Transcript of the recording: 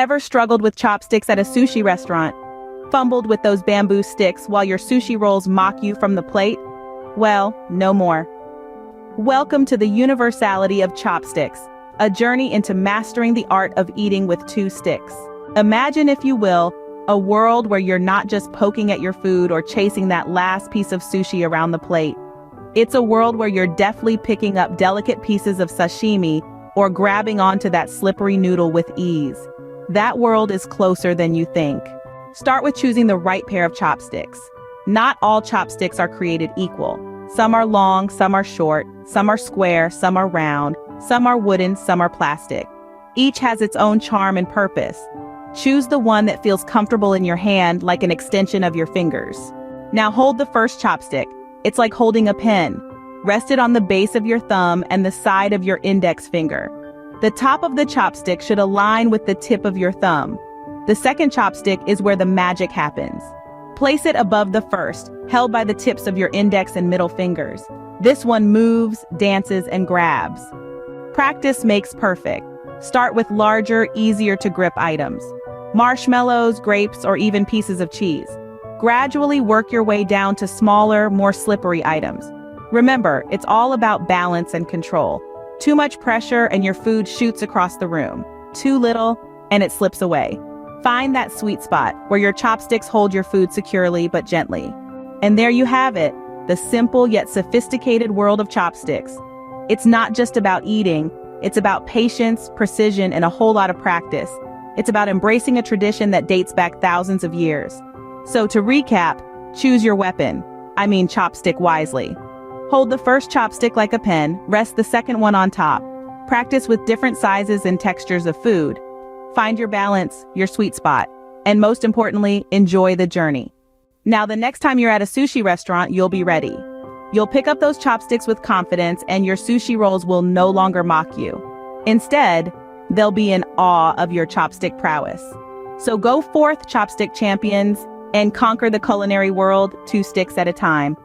Ever struggled with chopsticks at a sushi restaurant? Fumbled with those bamboo sticks while your sushi rolls mock you from the plate? Well, no more. Welcome to the universality of chopsticks, a journey into mastering the art of eating with two sticks. Imagine, if you will, a world where you're not just poking at your food or chasing that last piece of sushi around the plate. It's a world where you're deftly picking up delicate pieces of sashimi or grabbing onto that slippery noodle with ease. That world is closer than you think. Start with choosing the right pair of chopsticks. Not all chopsticks are created equal. Some are long, some are short, some are square, some are round, some are wooden, some are plastic. Each has its own charm and purpose. Choose the one that feels comfortable in your hand, like an extension of your fingers. Now hold the first chopstick. It's like holding a pen. Rest it on the base of your thumb and the side of your index finger. The top of the chopstick should align with the tip of your thumb. The second chopstick is where the magic happens. Place it above the first, held by the tips of your index and middle fingers. This one moves, dances, and grabs. Practice makes perfect. Start with larger, easier to grip items. Marshmallows, grapes, or even pieces of cheese. Gradually work your way down to smaller, more slippery items. Remember, it's all about balance and control. Too much pressure and your food shoots across the room. Too little, and it slips away. Find that sweet spot where your chopsticks hold your food securely but gently. And there you have it, the simple yet sophisticated world of chopsticks. It's not just about eating, it's about patience, precision, and a whole lot of practice. It's about embracing a tradition that dates back thousands of years. So to recap, choose your weapon. I mean chopstick wisely. Hold the first chopstick like a pen, rest the second one on top. Practice with different sizes and textures of food. Find your balance, your sweet spot, and most importantly, enjoy the journey. Now, the next time you're at a sushi restaurant, you'll be ready. You'll pick up those chopsticks with confidence, and your sushi rolls will no longer mock you. Instead, they'll be in awe of your chopstick prowess. So go forth, chopstick champions, and conquer the culinary world, two sticks at a time.